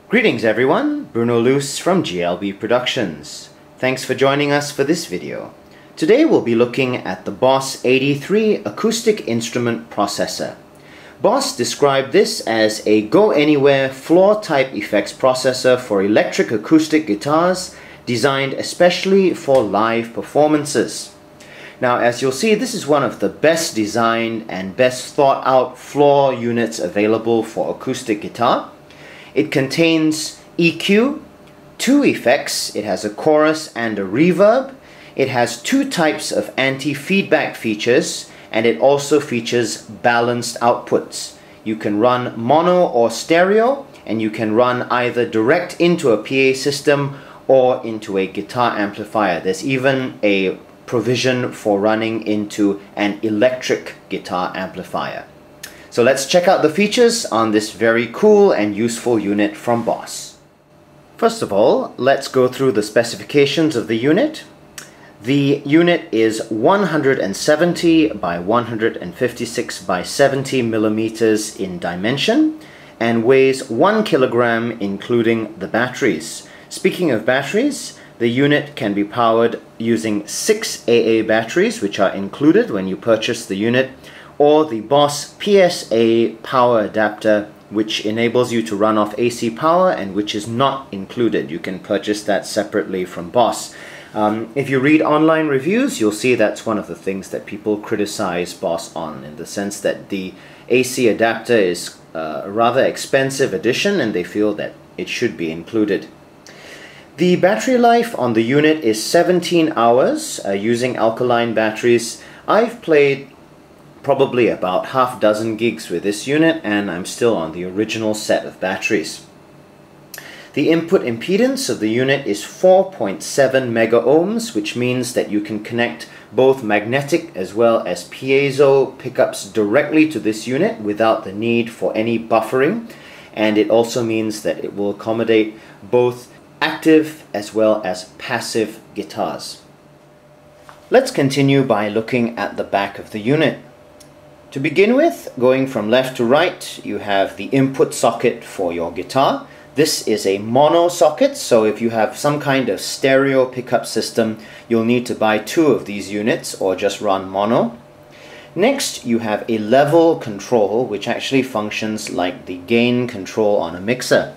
Greetings everyone, Bruno Luce from GLB Productions. Thanks for joining us for this video. Today we'll be looking at the Boss AD-3 acoustic instrument processor. Boss described this as a go-anywhere floor-type effects processor for electric acoustic guitars designed especially for live performances. Now, as you'll see, this is one of the best designed and best thought out floor units available for acoustic guitar. It contains EQ, two effects. It has a chorus and a reverb. It has two types of anti-feedback features, and it also features balanced outputs. You can run mono or stereo, and you can run either direct into a PA system or into a guitar amplifier. There's even a provision for running into an electric guitar amplifier. So let's check out the features on this very cool and useful unit from Boss. First of all, let's go through the specifications of the unit. The unit is 170 by 156 by 70 millimeters in dimension and weighs 1 kilogram including the batteries. Speaking of batteries, the unit can be powered using 6 AA batteries, which are included when you purchase the unit, or the Boss PSA power adapter, which enables you to run off AC power and which is not included. You can purchase that separately from Boss. If you read online reviews, you'll see that's one of the things that people criticize Boss on, in the sense that the AC adapter is a rather expensive addition and they feel that it should be included. The battery life on the unit is 17 hours using alkaline batteries. I've played probably about half dozen gigs with this unit and I'm still on the original set of batteries. The input impedance of the unit is 4.7 mega ohms, which means that you can connect both magnetic as well as piezo pickups directly to this unit without the need for any buffering, and it also means that it will accommodate both active as well as passive guitars. Let's continue by looking at the back of the unit. To begin with, going from left to right, you have the input socket for your guitar. This is a mono socket, so if you have some kind of stereo pickup system, you'll need to buy 2 of these units or just run mono. Next, you have a level control, which actually functions like the gain control on a mixer.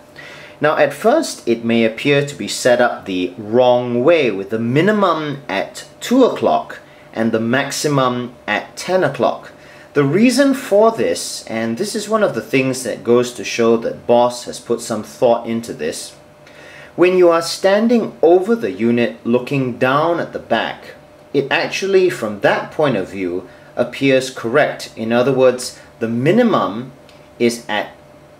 Now, at first, it may appear to be set up the wrong way, with the minimum at 2 o'clock and the maximum at 10 o'clock. The reason for this, and this is one of the things that goes to show that Boss has put some thought into this, when you are standing over the unit looking down at the back, it actually, from that point of view, appears correct. In other words, the minimum is at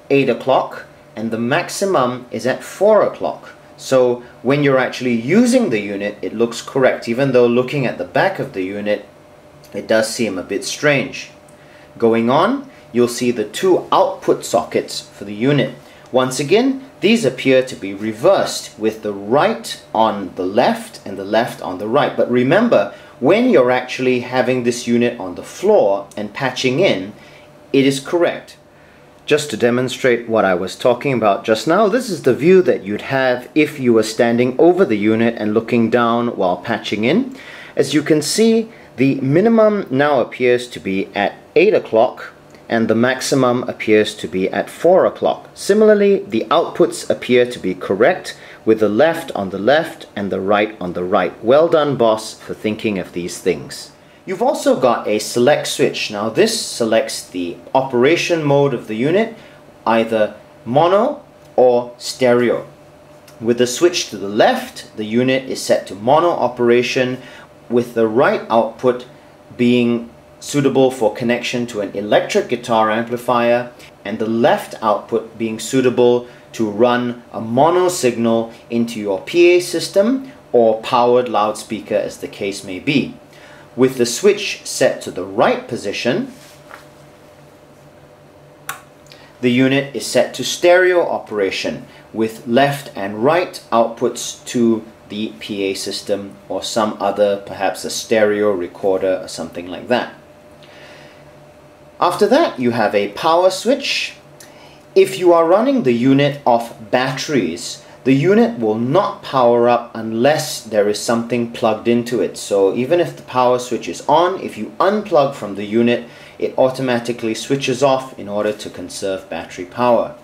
8 o'clock and the maximum is at 4 o'clock. So when you're actually using the unit, it looks correct, even though looking at the back of the unit, it does seem a bit strange. Going on, you'll see the 2 output sockets for the unit. Once again, these appear to be reversed, with the right on the left and the left on the right. But remember, when you're actually having this unit on the floor and patching in, it is correct. Just to demonstrate what I was talking about just now, this is the view that you'd have if you were standing over the unit and looking down while patching in. As you can see, the minimum now appears to be at 8 o'clock and the maximum appears to be at 4 o'clock. Similarly, the outputs appear to be correct, with the left on the left and the right on the right. Well done, Boss, for thinking of these things. You've also got a select switch. Now, this selects the operation mode of the unit, either mono or stereo. With the switch to the left, the unit is set to mono operation, with the right output being suitable for connection to an electric guitar amplifier and the left output being suitable to run a mono signal into your PA system or powered loudspeaker, as the case may be. With the switch set to the right position, the unit is set to stereo operation with left and right outputs to the PA system or some other, perhaps a stereo recorder or something like that. After that, you have a power switch. If you are running the unit off batteries, the unit will not power up unless there is something plugged into it. So even if the power switch is on, if you unplug from the unit, it automatically switches off in order to conserve battery power.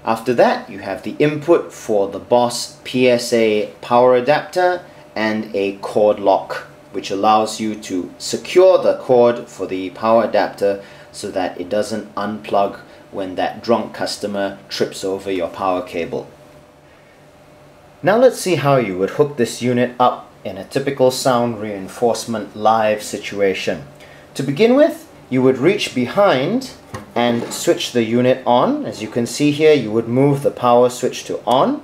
After that, you have the input for the Boss PSA power adapter and a cord lock, which allows you to secure the cord for the power adapter so that it doesn't unplug when that drunk customer trips over your power cable. Now let's see how you would hook this unit up in a typical sound reinforcement live situation. To begin with, you would reach behind and switch the unit on. As you can see here, you would move the power switch to on.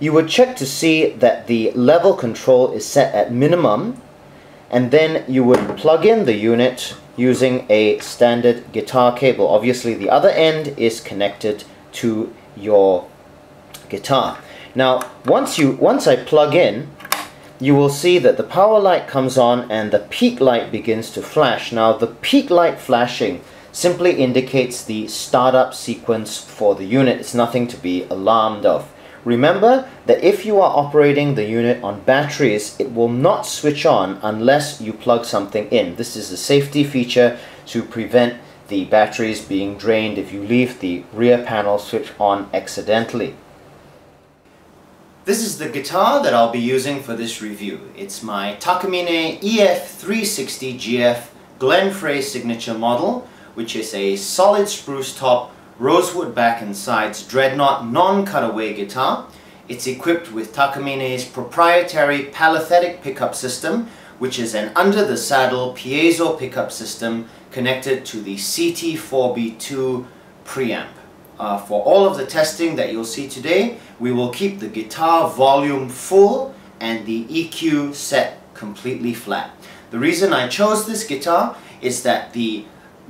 You would check to see that the level control is set at minimum, and then you would plug in the unit using a standard guitar cable. Obviously the other end is connected to your guitar. Now once I plug in, you will see that the power light comes on and the peak light begins to flash. Now the peak light flashing simply indicates the startup sequence for the unit. It's nothing to be alarmed of. Remember that if you are operating the unit on batteries, it will not switch on unless you plug something in. This is a safety feature to prevent the batteries being drained if you leave the rear panel switch on accidentally. This is the guitar that I'll be using for this review. It's my Takamine EF360GF Glen Frey signature model, which is a solid spruce top, rosewood back and sides dreadnought non-cutaway guitar. It's equipped with Takamine's proprietary palathetic pickup system, which is an under-the-saddle piezo pickup system connected to the CT4B2 preamp. For all of the testing that you'll see today, we will keep the guitar volume full and the EQ set completely flat. The reason I chose this guitar is that the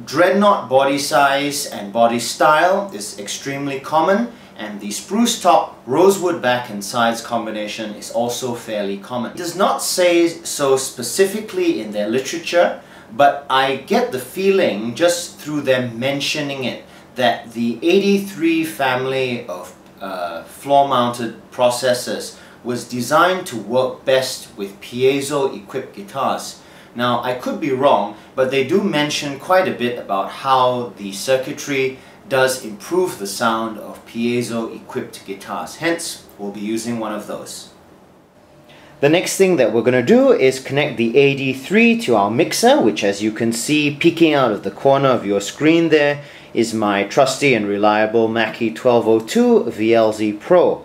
dreadnought body size and body style is extremely common, and the spruce top, rosewood back and sides combination is also fairly common. It does not say so specifically in their literature, but I get the feeling just through them mentioning it that the AD-3 family of floor-mounted processors was designed to work best with piezo-equipped guitars. Now, I could be wrong, but they do mention quite a bit about how the circuitry does improve the sound of piezo-equipped guitars. Hence, we'll be using one of those. The next thing that we're going to do is connect the AD-3 to our mixer, which, as you can see peeking out of the corner of your screen there, is my trusty and reliable Mackie 1202 VLZ Pro.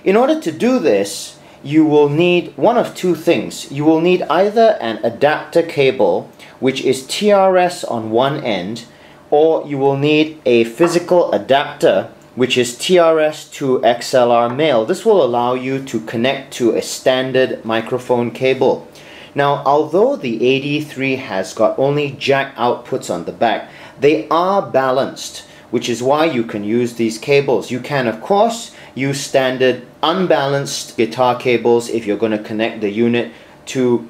In order to do this, you will need one of two things. You will need either an adapter cable, which is TRS on one end, or you will need a physical adapter, which is TRS to XLR male. This will allow you to connect to a standard microphone cable. Now, although the AD-3 has got only jack outputs on the back, they are balanced, which is why you can use these cables. You can, of course, use standard unbalanced guitar cables if you're going to connect the unit to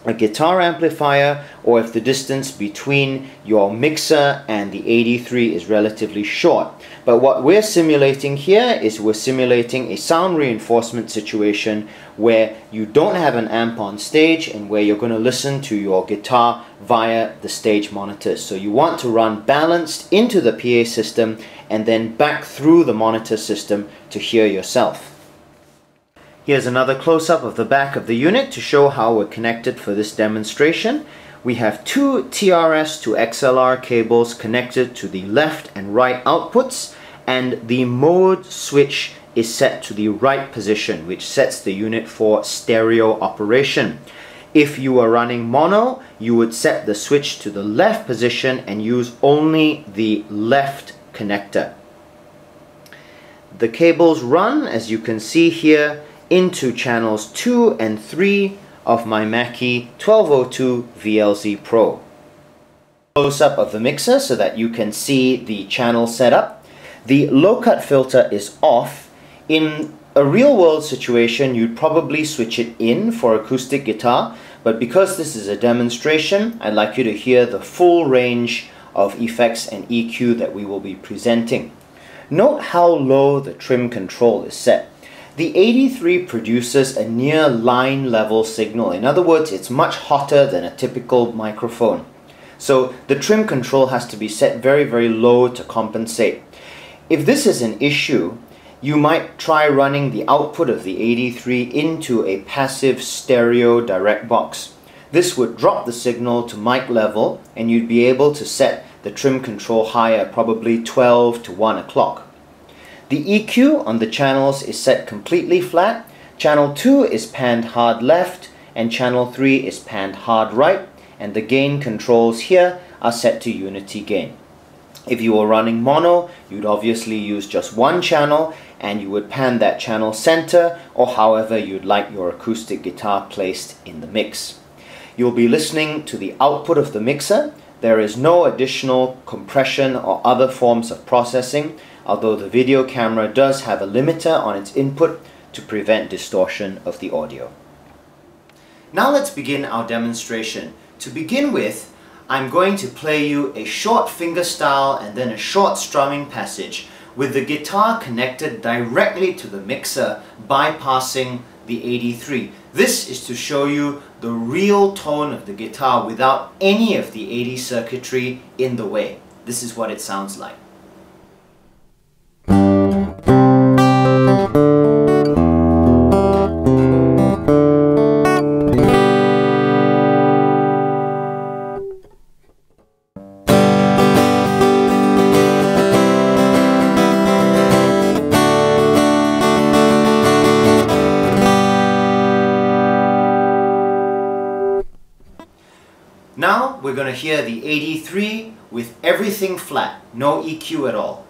a guitar amplifier, or if the distance between your mixer and the AD-3 is relatively short. But what we're simulating here is we're simulating a sound reinforcement situation where you don't have an amp on stage and where you're going to listen to your guitar via the stage monitors. So you want to run balanced into the PA system and then back through the monitor system to hear yourself. Here's another close-up of the back of the unit to show how we're connected for this demonstration. We have two TRS to XLR cables connected to the left and right outputs, and the mode switch is set to the right position, which sets the unit for stereo operation. If you are running mono, you would set the switch to the left position and use only the left connector. The cables run, as you can see here, into channels 2 and 3 of my Mackie 1202 VLZ Pro. Close-up of the mixer so that you can see the channel setup. The low-cut filter is off. In a real-world situation, you'd probably switch it in for acoustic guitar, but because this is a demonstration, I'd like you to hear the full range of effects and EQ that we will be presenting. Note how low the trim control is set. The AD-3 produces a near line level signal. In other words, it's much hotter than a typical microphone. So the trim control has to be set very, very low to compensate. If this is an issue, you might try running the output of the AD-3 into a passive stereo direct box. This would drop the signal to mic level and you'd be able to set the trim control higher, probably 12 to 1 o'clock. The EQ on the channels is set completely flat. Channel 2 is panned hard left and channel 3 is panned hard right, and the gain controls here are set to unity gain. If you were running mono, you'd obviously use just one channel and you would pan that channel center or however you'd like your acoustic guitar placed in the mix. You'll be listening to the output of the mixer. There is no additional compression or other forms of processing, although the video camera does have a limiter on its input to prevent distortion of the audio. Now let's begin our demonstration. To begin with, I'm going to play you a short fingerstyle and then a short strumming passage with the guitar connected directly to the mixer, bypassing the AD-3. This is to show you the real tone of the guitar without any of the AD circuitry in the way. This is what it sounds like. Now we're going to hear the AD-3 with everything flat, no EQ at all.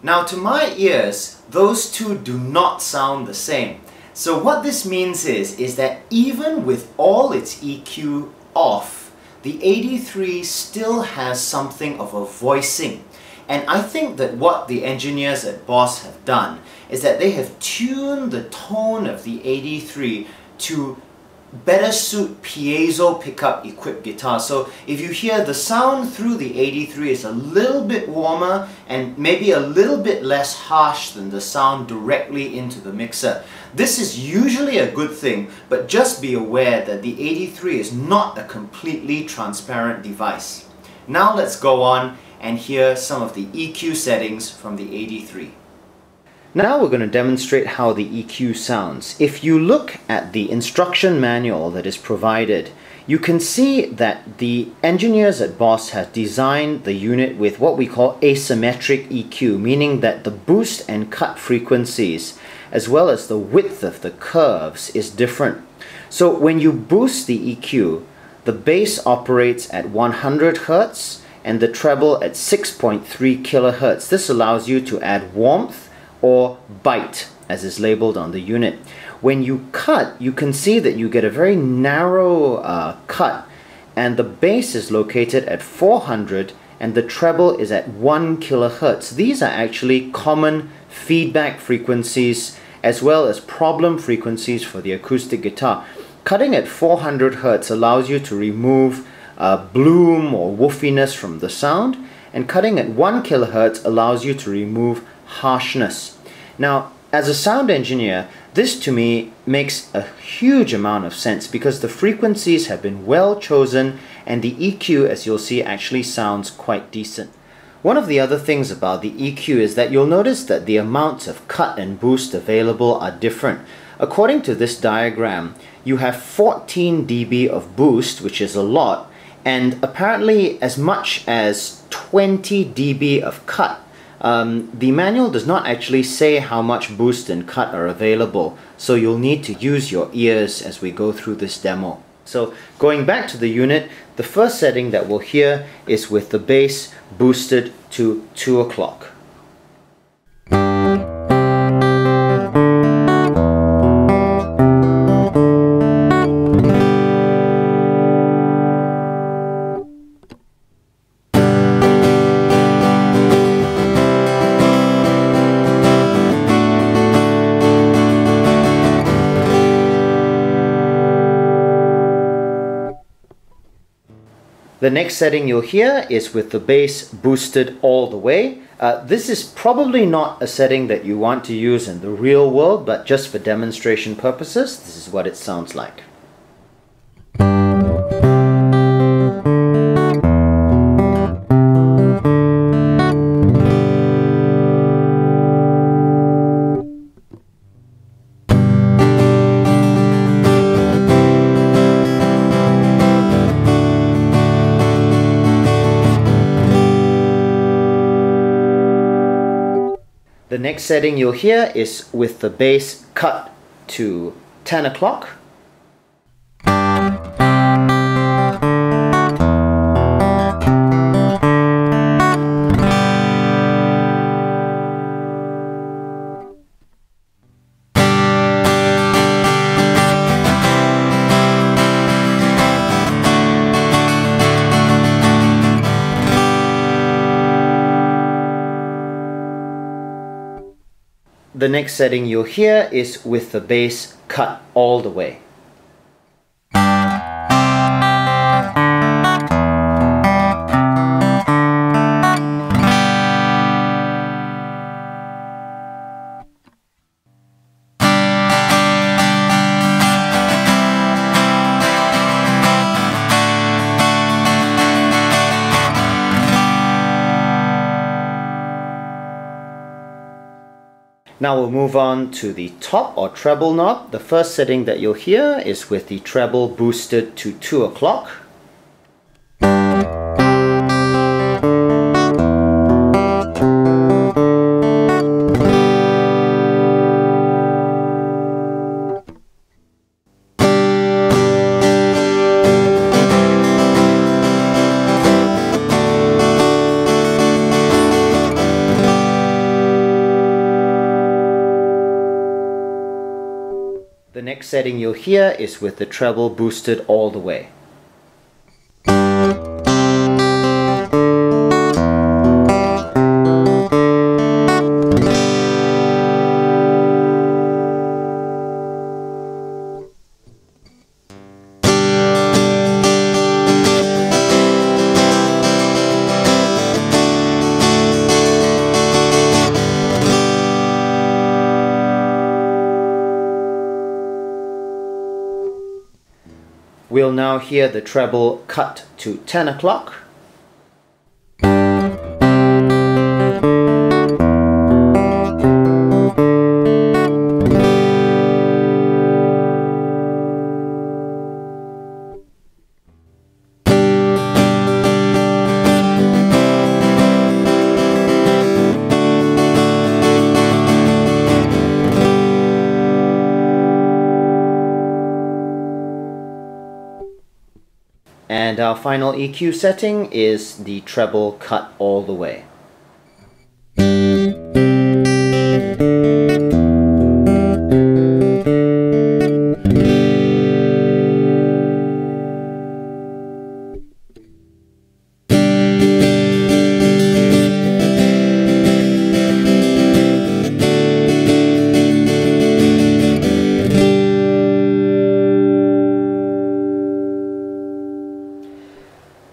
Now to my ears, those two do not sound the same. So what this means is that even with all its EQ off, the AD-3 still has something of a voicing. And I think that what the engineers at Boss have done is that they have tuned the tone of the AD-3 to better suit piezo pickup equipped guitars. So if you hear the sound through the AD-3 is a little bit warmer and maybe a little bit less harsh than the sound directly into the mixer. This is usually a good thing, but just be aware that the AD-3 is not a completely transparent device. Now let's go on and hear some of the EQ settings from the AD-3. Now we're going to demonstrate how the EQ sounds. If you look at the instruction manual that is provided, you can see that the engineers at Boss have designed the unit with what we call asymmetric EQ, meaning that the boost and cut frequencies, as well as the width of the curves, is different. So when you boost the EQ, the bass operates at 100 Hz and the treble at 6.3 kHz. This allows you to add warmth or bite, as is labeled on the unit. When you cut, you can see that you get a very narrow cut, and the bass is located at 400 and the treble is at 1 kHz. These are actually common feedback frequencies as well as problem frequencies for the acoustic guitar. Cutting at 400 Hz allows you to remove bloom or woofiness from the sound, and cutting at 1 kHz allows you to remove harshness. Now, as a sound engineer, this to me makes a huge amount of sense because the frequencies have been well chosen and the EQ, as you'll see, actually sounds quite decent. One of the other things about the EQ is that you'll notice that the amounts of cut and boost available are different. According to this diagram, you have 14 dB of boost, which is a lot, and apparently as much as 20 dB of cut. The manual does not actually say how much boost and cut are available, so you'll need to use your ears as we go through this demo. So going back to the unit, the first setting that we'll hear is with the bass boosted to 2 o'clock. The next setting you'll hear is with the bass boosted all the way. This is probably not a setting that you want to use in the real world, but just for demonstration purposes, this is what it sounds like. The next setting you'll hear is with the bass cut to 10 o'clock. The next setting you'll hear is with the bass cut all the way. Now we'll move on to the top or treble knob. The first setting that you'll hear is with the treble boosted to 2 o'clock. The next setting you'll hear is with the treble boosted all the way. We'll now hear the treble cut to 10 o'clock. And our final EQ setting is the treble cut all the way.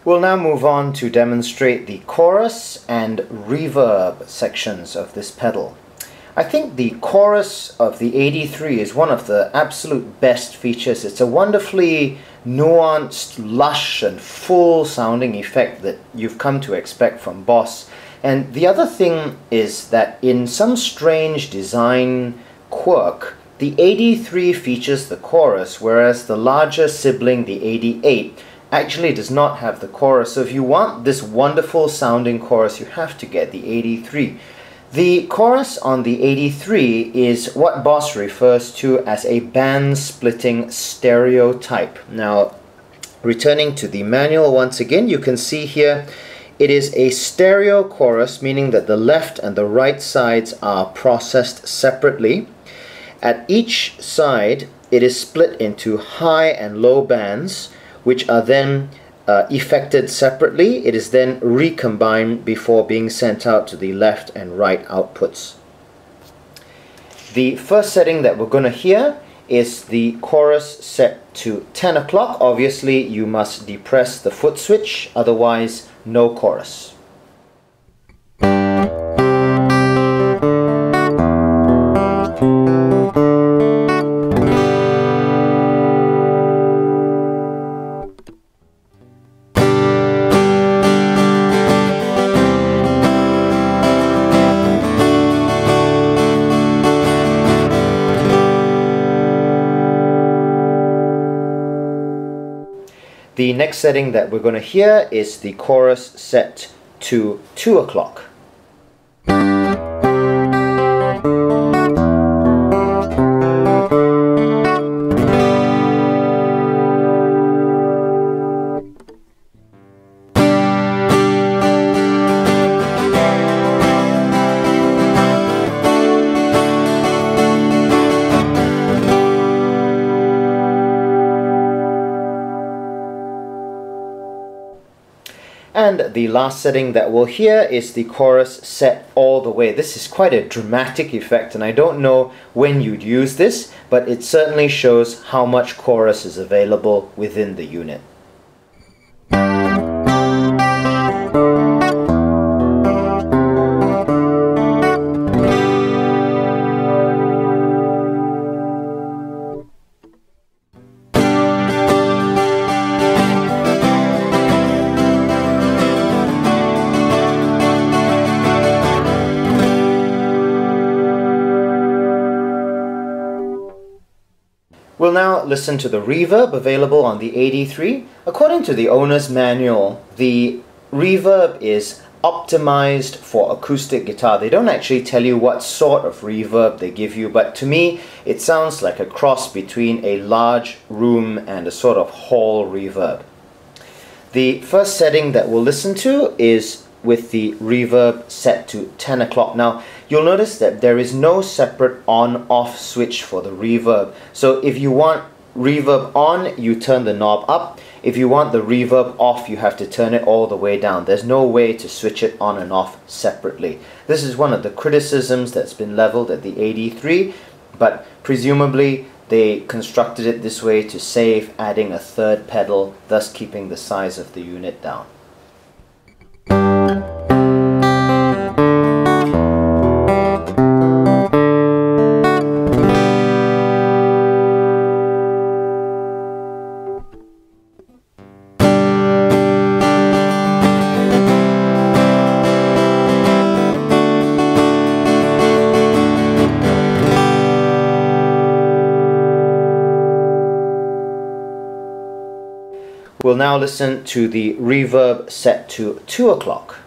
We'll now move on to demonstrate the chorus and reverb sections of this pedal. I think the chorus of the AD-3 is one of the absolute best features. It's a wonderfully nuanced, lush and full sounding effect that you've come to expect from Boss. And the other thing is that in some strange design quirk, the AD-3 features the chorus, whereas the larger sibling, the AD-8, actually does not have the chorus. So if you want this wonderful sounding chorus, you have to get the AD-3. The chorus on the AD-3 is what Boss refers to as a band-splitting stereotype. Now, returning to the manual once again, you can see here it is a stereo chorus, meaning that the left and the right sides are processed separately. At each side, it is split into high and low bands, which are then effected separately. It is then recombined before being sent out to the left and right outputs. The first setting that we're going to hear is the chorus set to 10 o'clock. Obviously, you must depress the foot switch, otherwise no chorus. The next setting that we're going to hear is the chorus set to 2 o'clock. And the last setting that we'll hear is the chorus set all the way. This is quite a dramatic effect, and I don't know when you'd use this, but it certainly shows how much chorus is available within the unit. We'll now listen to the reverb available on the AD-3. According to the owner's manual, the reverb is optimized for acoustic guitar. They don't actually tell you what sort of reverb they give you, but to me it sounds like a cross between a large room and a sort of hall reverb. The first setting that we'll listen to is with the reverb set to 10 o'clock. Now, you'll notice that there is no separate on-off switch for the reverb. So if you want reverb on, you turn the knob up. If you want the reverb off, you have to turn it all the way down. There's no way to switch it on and off separately. This is one of the criticisms that's been leveled at the AD-3, but presumably they constructed it this way to save adding a third pedal, thus keeping the size of the unit down. We'll now listen to the reverb set to 2 o'clock.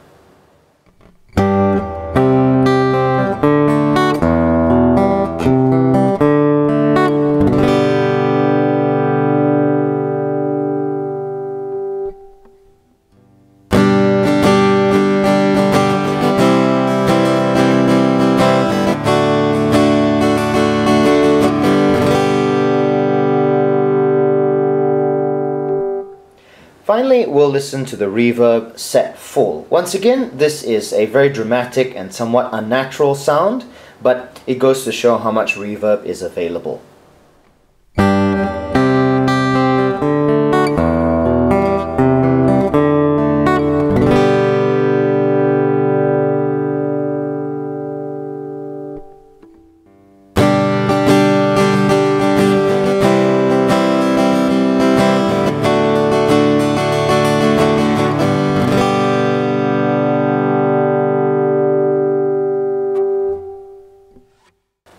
Finally, we'll listen to the reverb set full. Once again, this is a very dramatic and somewhat unnatural sound, but it goes to show how much reverb is available.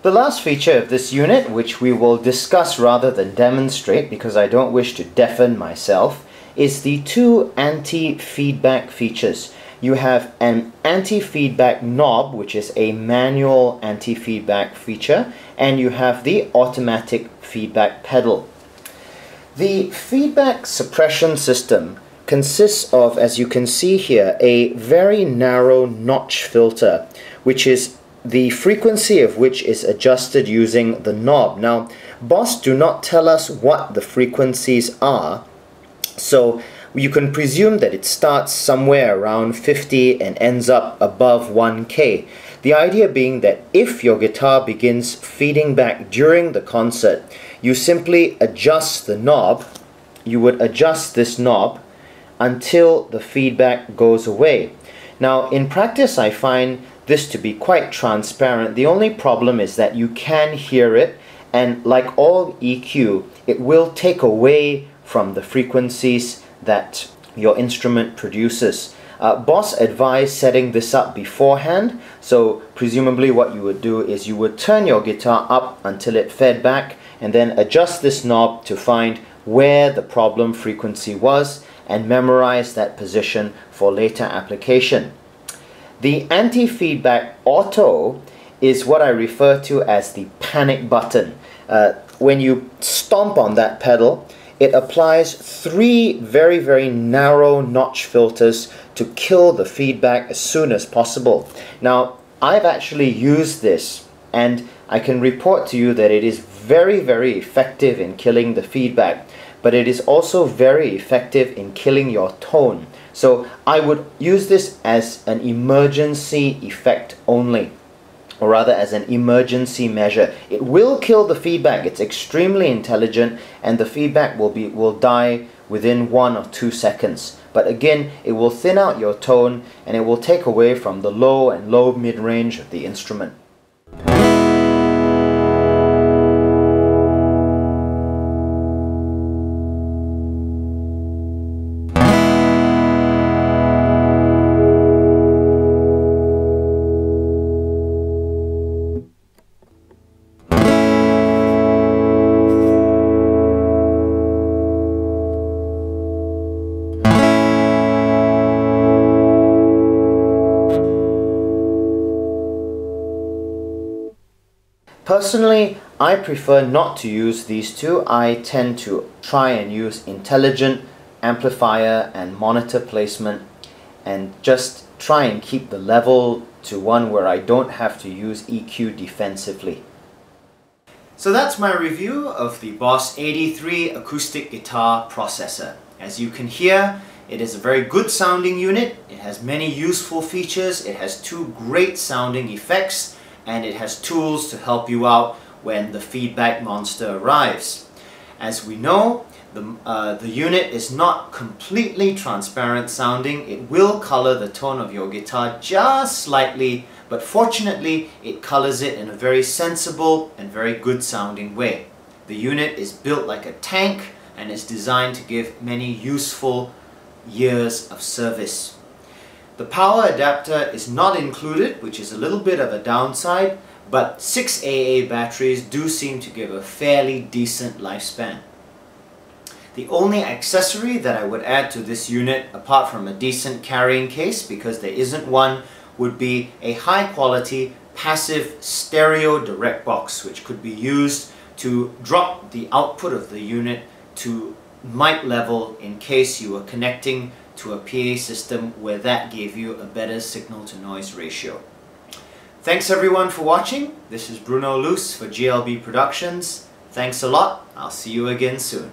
The last feature of this unit, which we will discuss rather than demonstrate because I don't wish to deafen myself, is the two anti-feedback features. You have an anti-feedback knob, which is a manual anti-feedback feature, and you have the automatic feedback pedal. The feedback suppression system consists of, as you can see here, a very narrow notch filter, which is the frequency of which is adjusted using the knob. Now, Boss do not tell us what the frequencies are, so you can presume that it starts somewhere around 50 and ends up above 1K. The idea being that if your guitar begins feeding back during the concert, you simply adjust the knob. You would adjust this knob until the feedback goes away. Now, in practice, I find this to be quite transparent. The only problem is that you can hear it, and like all EQ, it will take away from the frequencies that your instrument produces. Boss advised setting this up beforehand, so presumably what you would do is you would turn your guitar up until it fed back and then adjust this knob to find where the problem frequency was and memorize that position for later application. The anti-feedback auto is what I refer to as the panic button. When you stomp on that pedal, it applies 3 very, very narrow notch filters to kill the feedback as soon as possible. Now, I've actually used this, and I can report to you that it is very, very effective in killing the feedback, but it is also very effective in killing your tone. So I would use this as an emergency effect only, or rather as an emergency measure. It will kill the feedback. It's extremely intelligent, and the feedback will die within 1 or 2 seconds. But again, it will thin out your tone, and it will take away from the low and low mid-range of the instrument. Personally, I prefer not to use these two. I tend to try and use intelligent amplifier and monitor placement, and just try and keep the level to one where I don't have to use EQ defensively. So that's my review of the Boss AD-3 acoustic guitar processor. As you can hear, it is a very good sounding unit. It has many useful features. It has 2 great sounding effects, and it has tools to help you out when the feedback monster arrives. As we know, the unit is not completely transparent sounding. It will color the tone of your guitar just slightly, but fortunately it colors it in a very sensible and very good sounding way. The unit is built like a tank and is designed to give many useful years of service. The power adapter is not included, which is a little bit of a downside, but 6 AA batteries do seem to give a fairly decent lifespan. The only accessory that I would add to this unit, apart from a decent carrying case, because there isn't one, would be a high quality passive stereo direct box, which could be used to drop the output of the unit to mic level in case you were connecting to a PA system where that gave you a better signal to noise ratio. Thanks everyone for watching. This is Bruno Luce for GLB Productions. Thanks a lot. I'll see you again soon.